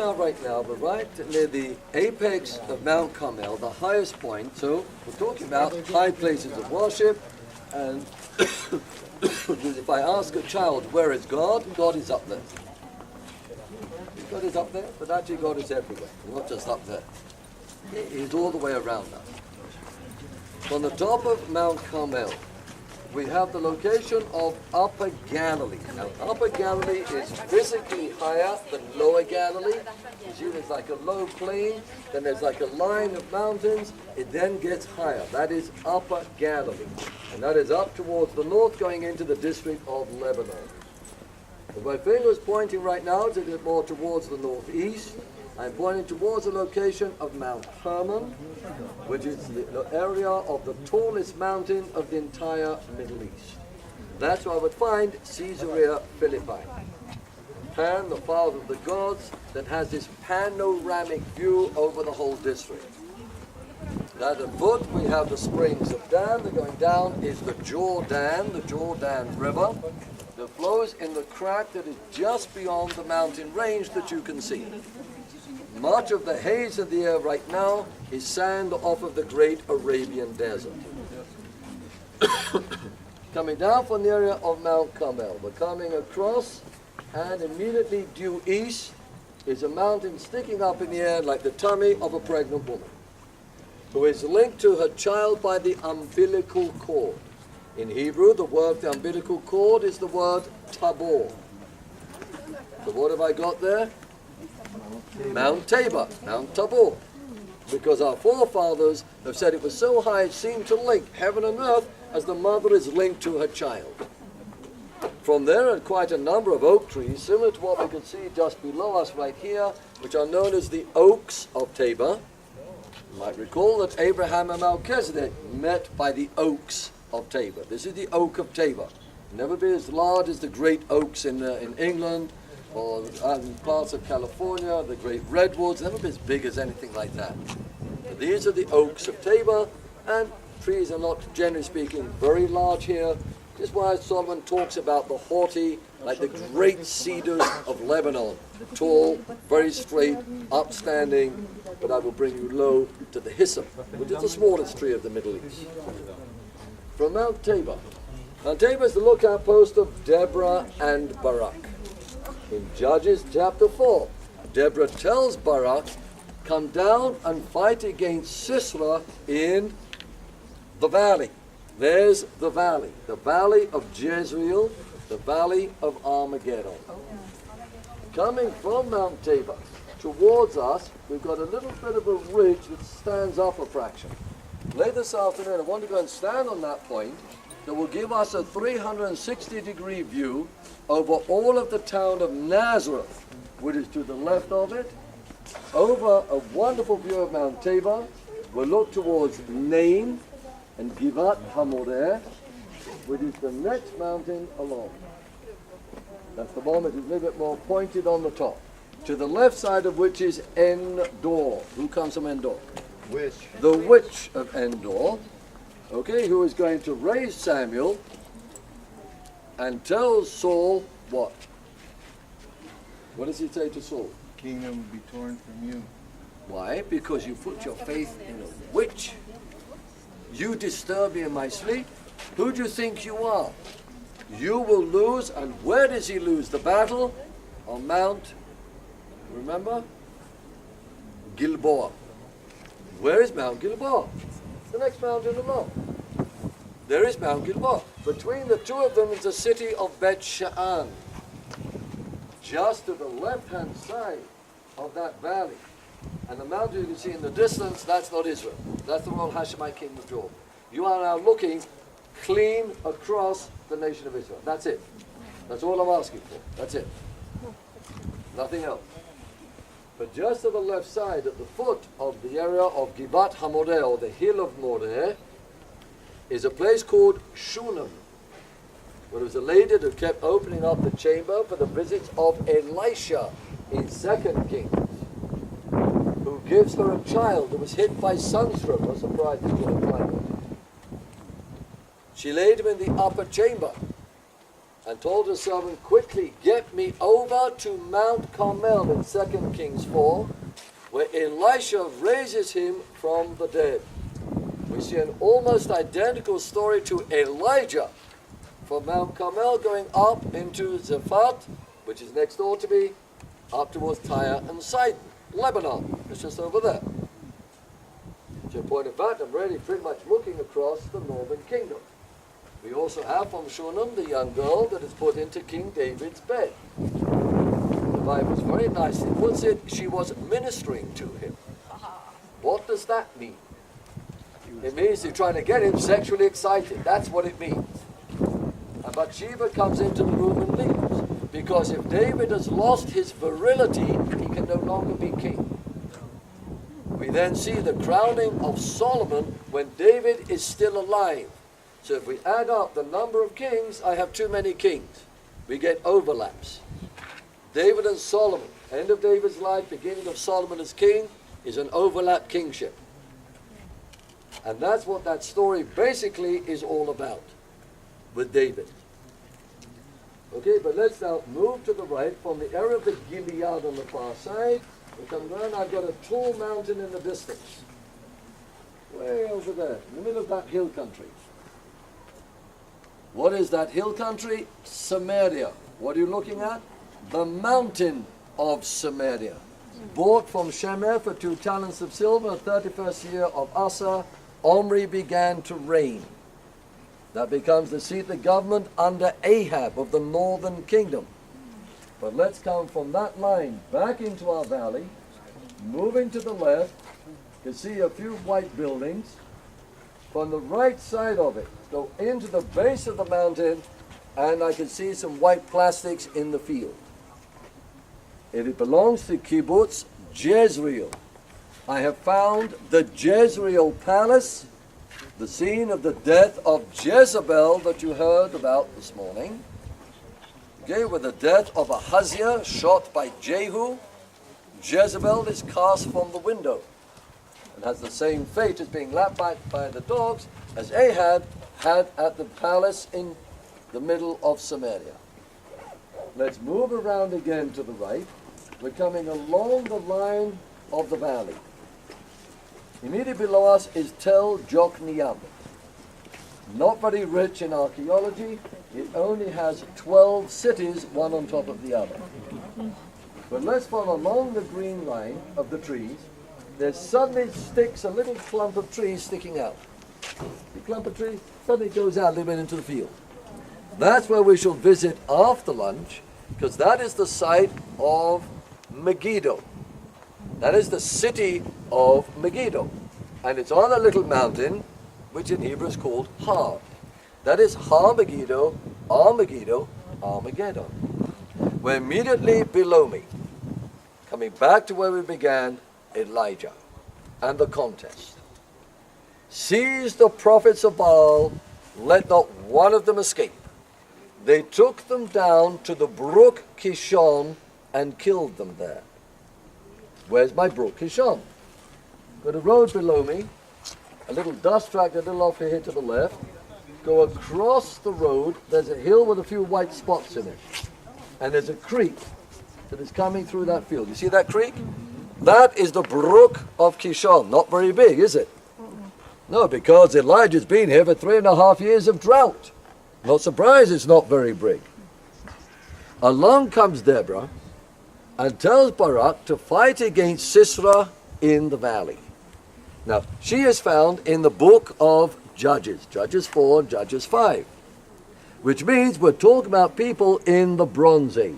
are right now, we're right near the apex of Mount Carmel, the highest point. So we're talking about high places of worship. And if I ask a child, where is God? God is up there. God is up there, but actually God is everywhere, not just up there. He's all the way around us. From the top of Mount Carmel, we have the location of Upper Galilee. Now, Upper Galilee is physically higher than Lower Galilee. You see, there's like a low plain, then there's like a line of mountains. It then gets higher. That is Upper Galilee. And that is up towards the north, going into the district of Lebanon. If my finger is pointing right now to get more towards the northeast, I'm pointing towards the location of Mount Hermon, which is the area of the tallest mountain of the entire Middle East. That's where I would find Caesarea Philippi. Pan, the father of the gods, that has this panoramic view over the whole district. At the foot we have the springs of Dan. The going down is the Jordan River, that flows in the crack that is just beyond the mountain range that you can see. Much of the haze in the air right now is sand off of the great Arabian desert. Coming down from the area of Mount Carmel, we're coming across, and immediately due east is a mountain sticking up in the air like the tummy of a pregnant woman, who is linked to her child by the umbilical cord. In Hebrew, the word for the umbilical cord is the word tabor. So what have I got there? Mount Tabor, Mount Tabor. Because our forefathers have said it was so high it seemed to link heaven and earth as the mother is linked to her child. From there are quite a number of oak trees, similar to what we can see just below us right here, which are known as the Oaks of Tabor. You might recall that Abraham and Melchizedek met by the Oaks of Tabor. This is the Oak of Tabor. Never been as large as the great oaks in England, or in parts of California, the great redwoods, never been as big as anything like that. But these are the Oaks of Tabor, and trees are not, generally speaking, very large here. This is why Solomon talks about the haughty, like the great cedars of Lebanon, tall, very straight, upstanding, but I will bring you low to the hyssop, which is the smallest tree of the Middle East. From Mount Tabor. Mount Tabor is the lookout post of Deborah and Barak. In Judges chapter 4, Deborah tells Barak, come down and fight against Sisera in the valley. There's the valley of Jezreel, the valley of Armageddon. Coming from Mount Tabor towards us, we've got a little bit of a ridge that stands up a fraction. Later this afternoon, I want to go and stand on that point that will give us a 360-degree view over all of the town of Nazareth, which is to the left of it, over a wonderful view of Mount Tabor. We'll look towards Nain and Givat Hamoreh, which is the next mountain along. That's the one that is a little bit more pointed on the top. To the left side of which is Endor. Who comes from Endor? Witch. The witch of Endor, okay, who is going to raise Samuel and tells Saul what? What does he say to Saul? The kingdom will be torn from you. Why? Because you put your faith in a witch. You disturb me in my sleep. Who do you think you are? You will lose. And where does he lose the battle? On Mount, remember? Gilboa. Where is Mount Gilboa? The next mountain along. There is Mount Gilboa. Between the two of them is the city of Bet Sha'an. Just to the left-hand side of that valley. And the mountain you can see in the distance, that's not Israel. That's the royal Hashemite kingdom of Jordan. You are now looking clean across the nation of Israel. That's it. That's all I'm asking for. That's it. Nothing else. But just to the left side, at the foot of the area of Givat Hamoreh, or the hill of Moreh, is a place called Shunem, where there was a lady that kept opening up the chamber for the visits of Elisha in 2 Kings, who gives her a child that was hit by sunstroke. I'm surprised he's going to find it. She laid him in the upper chamber. and told his servant, quickly get me over to Mount Carmel in 2 Kings 4, where Elisha raises him from the dead. We see an almost identical story to Elijah from Mount Carmel going up into Zaphat, which is next door to me, up towards Tyre and Sidon, Lebanon. It's just over there. So in point of fact, I'm really pretty much looking across the northern kingdom. We also have from Shunem the young girl that is put into King David's bed. The Bible very nicely puts it, she was ministering to him. What does that mean? It means you're trying to get him sexually excited. That's what it means. And Bathsheba comes into the room and leaves. Because if David has lost his virility, he can no longer be king. We then see the crowning of Solomon when David is still alive. So if we add up the number of kings, I have too many kings. We get overlaps. David and Solomon, end of David's life, beginning of Solomon as king, is an overlap kingship. And that's what that story basically is all about with David. Okay, but let's now move to the right from the area of the Gilead on the far side. We come down, I've got a tall mountain in the distance. Way over there, in the middle of that hill country. What is that hill country? Samaria. What are you looking at? The mountain of Samaria. Bought from Shemer for 2 talents of silver, 31st year of Asa, Omri began to reign. That becomes the seat of the government under Ahab of the northern kingdom. But let's come from that line back into our valley, moving to the left, you can see a few white buildings. From the right side of it, go into the base of the mountain, and I can see some white plastics in the field. It belongs to Kibbutz Jezreel. I have found the Jezreel palace, the scene of the death of Jezebel that you heard about this morning. Okay, with the death of Ahaziah, shot by Jehu, Jezebel is cast from the window and has the same fate as being lapped by the dogs as Ahab had at the palace in the middle of Samaria. Let's move around again to the right. We're coming along the line of the valley. Immediately below us is Tel Jokneam. Not very rich in archaeology. It only has 12 cities, one on top of the other. But let's follow along the green line of the trees. There suddenly sticks a little clump of trees sticking out. The clump of trees suddenly goes out a little bit into the field. That's where we shall visit after lunch, because that is the site of Megiddo. That is the city of Megiddo. And it's on a little mountain, which in Hebrew is called Har. That is Har Megiddo, Armageddon, Armageddon. We're immediately below me, coming back to where we began, Elijah and the contest. Seize the prophets of Baal, let not one of them escape. They took them down to the brook Kishon and killed them there. Where's my brook Kishon? Got a road below me, a little dust track a little off here to the left. Go across the road, there's a hill with a few white spots in it. And there's a creek that is coming through that field. You see that creek? That is the brook of Kishon. Not very big, is it? No, because Elijah's been here for 3.5 years of drought. Not surprised it's not very big. Along comes Deborah and tells Barak to fight against Sisera in the valley. Now, she is found in the book of Judges, Judges 4, Judges 5, which means we're talking about people in the Bronze Age.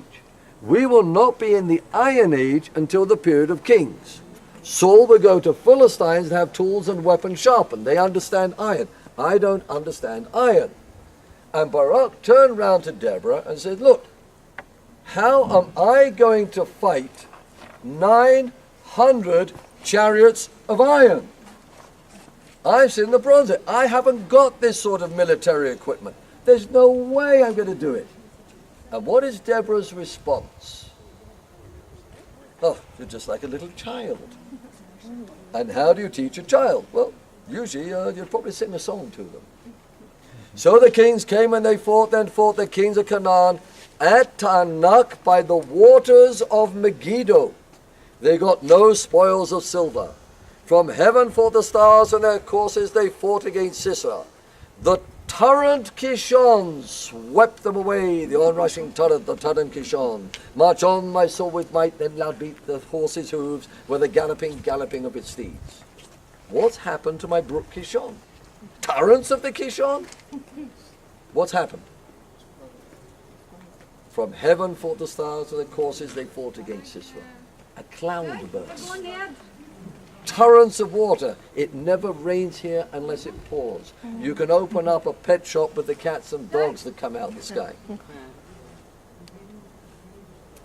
We will not be in the Iron Age until the period of Kings. Saul will go to Philistines and have tools and weapons sharpened. They understand iron. I don't understand iron. And Barak turned round to Deborah and said, look, how am I going to fight 900 chariots of iron? I've seen the Bronze Age. I haven't got this sort of military equipment. There's no way I'm going to do it. And what is Deborah's response? Oh, you're just like a little child. And how do you teach a child? Well, usually you'd probably sing a song to them. So the kings came and they fought the kings of Canaan at Taanach by the waters of Megiddo. They got no spoils of silver. From heaven fought the stars, and their courses they fought against Sisera. The torrent Kishon swept them away, the onrushing torrent, the torrent Kishon. March on, my soul, with might, then loud beat the horses' hooves with the galloping of its steeds. What's happened to my brook Kishon? Torrents of the Kishon? What's happened? From heaven fought the stars, and the courses they fought against Sisera. A cloud burst. Torrents of water. It never rains here unless it pours. You can open up a pet shop with the cats and dogs that come out of the sky.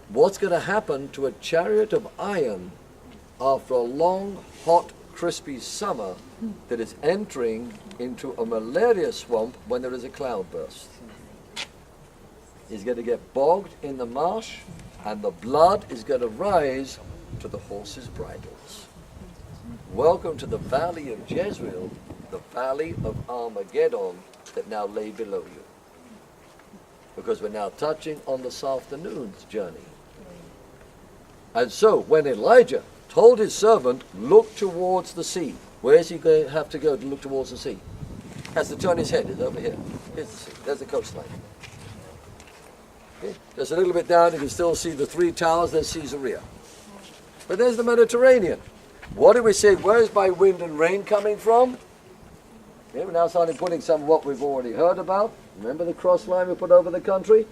What's going to happen to a chariot of iron after a long, hot, crispy summer that is entering into a malaria swamp when there is a cloud burst? He's going to get bogged in the marsh, and the blood is going to rise to the horses' bridles. Welcome to the valley of Jezreel, the valley of Armageddon that now lay below you. Because we're now touching on this afternoon's journey. And so when Elijah told his servant, look towards the sea. Where's he going to have to go to look towards the sea? Has to turn his head. It's over here. Here's the sea. There's the coastline. Okay. Just a little bit down, you can still see the three towers. There's Caesarea. But there's the Mediterranean. What do we say? Where's my wind and rain coming from? Okay, we're now starting putting some of what we've already heard about. Remember the cross line we put over the country?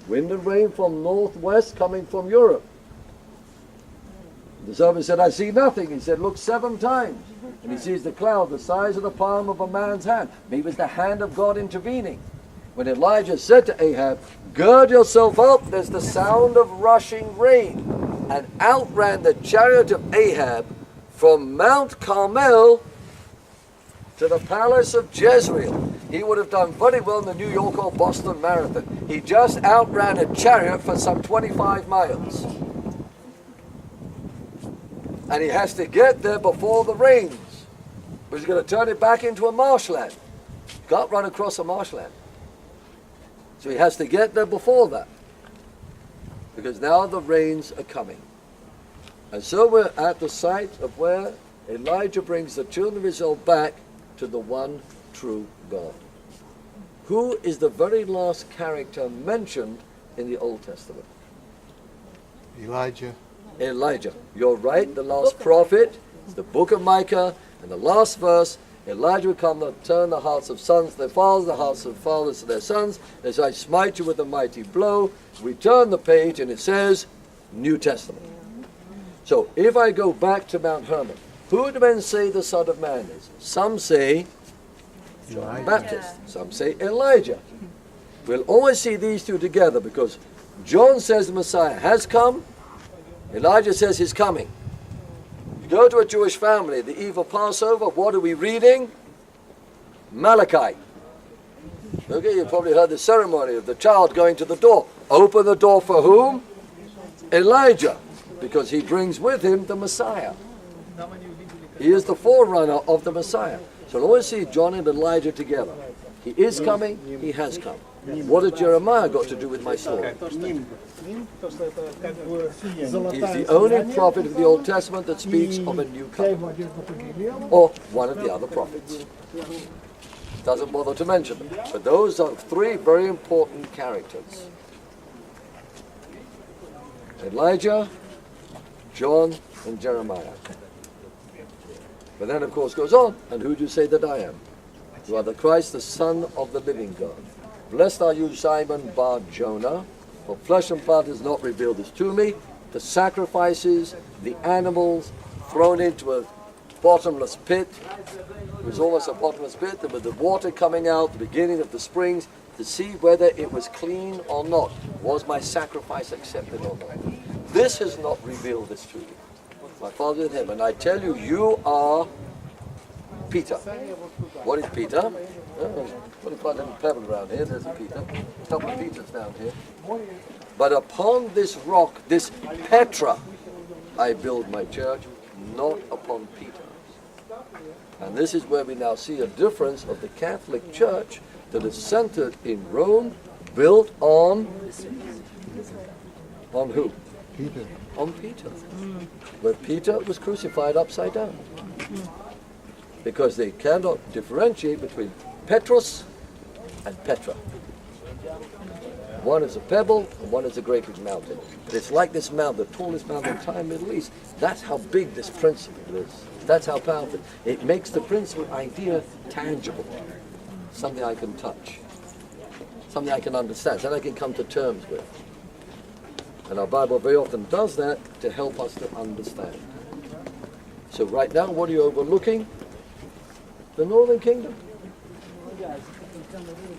Wind and rain from northwest coming from Europe. The servant said, I see nothing. He said, look 7 times. And he sees the cloud the size of the palm of a man's hand. Maybe it was the hand of God intervening. When Elijah said to Ahab, gird yourself up, there's the sound of rushing rain. And out ran the chariot of Ahab from Mount Carmel to the palace of Jezreel. He would have done very well in the New York or Boston Marathon. He just outran a chariot for some 25 miles. And he has to get there before the rains. But he's going to turn it back into a marshland. Can't run across a marshland. So he has to get there before that. Because now the rains are coming. And so we're at the site of where Elijah brings the children of Israel back to the one true God. Who is the very last character mentioned in the Old Testament? Elijah. Elijah. You're right, the last prophet, the book of Micah, and the last verse, Elijah will come and turn the hearts of sons to their fathers, the hearts of fathers to their sons, as I smite you with a mighty blow. We turn the page and it says, New Testament. So if I go back to Mount Hermon, who do men say the Son of Man is? Some say John the Baptist. Some say Elijah. We'll always see these two together because John says the Messiah has come. Elijah says he's coming. You go to a Jewish family, the eve of Passover, what are we reading? Malachi. Okay, you've probably heard the ceremony of the child going to the door. Open the door for whom? Elijah. Because he brings with him the Messiah. He is the forerunner of the Messiah. So we'll always see John and Elijah together. He is coming, he has come. What has Jeremiah got to do with my story? He's the only prophet of the Old Testament that speaks of a new covenant. Or one of the other prophets. Doesn't bother to mention them. But those are 3 very important characters. Elijah, John, and Jeremiah. But then of course goes on, and who do you say that I am? You are the Christ, the Son of the living God. Blessed are you, Simon Bar-Jonah, for flesh and blood has not revealed this to me. The sacrifices, the animals thrown into a bottomless pit. It was almost a bottomless pit, and with the water coming out, the beginning of the springs, to see whether it was clean or not. Was my sacrifice accepted or not? This has not revealed this to you. My Father in heaven, I tell you, you are Peter. What is Peter? What if I have a pebble around here? There's a Peter. A couple of Peters down here. But upon this rock, this Petra, I build my church, not upon Peter. And this is where we now see a difference of the Catholic Church that is centered in Rome, built on who? Peter. On Peter. But Peter was crucified upside down. Because they cannot differentiate between Petros and Petra. One is a pebble and one is a great big mountain. But it's like this mountain, the tallest mountain in the entire Middle East. That's how big this principle is. That's how powerful. It makes the principle idea tangible. Something I can touch. Something I can understand. Something I can come to terms with. And our Bible very often does that to help us to understand. So right now, what are you overlooking? The Northern Kingdom.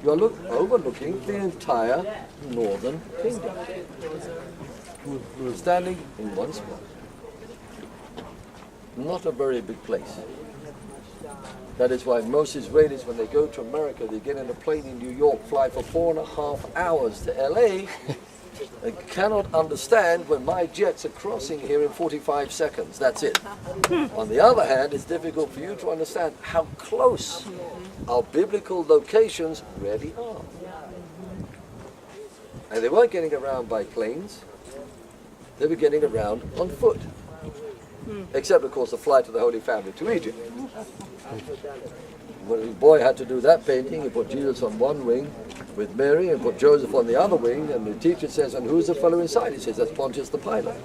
You are overlooking the entire Northern Kingdom. Standing in one spot. Not a very big place. That is why most Israelis, when they go to America, they get in a plane in New York, fly for 4.5 hours to LA. They cannot understand when my jets are crossing here in 45 seconds. That's it. On the other hand, it's difficult for you to understand how close our biblical locations really are. And they weren't getting around by planes. They were getting around on foot. Except, of course, the flight of the Holy Family to Egypt. When the boy had to do that painting, he put Jesus on one wing with Mary and put Joseph on the other wing, and the teacher says, and who's the fellow inside? He says, that's Pontius the Pilate.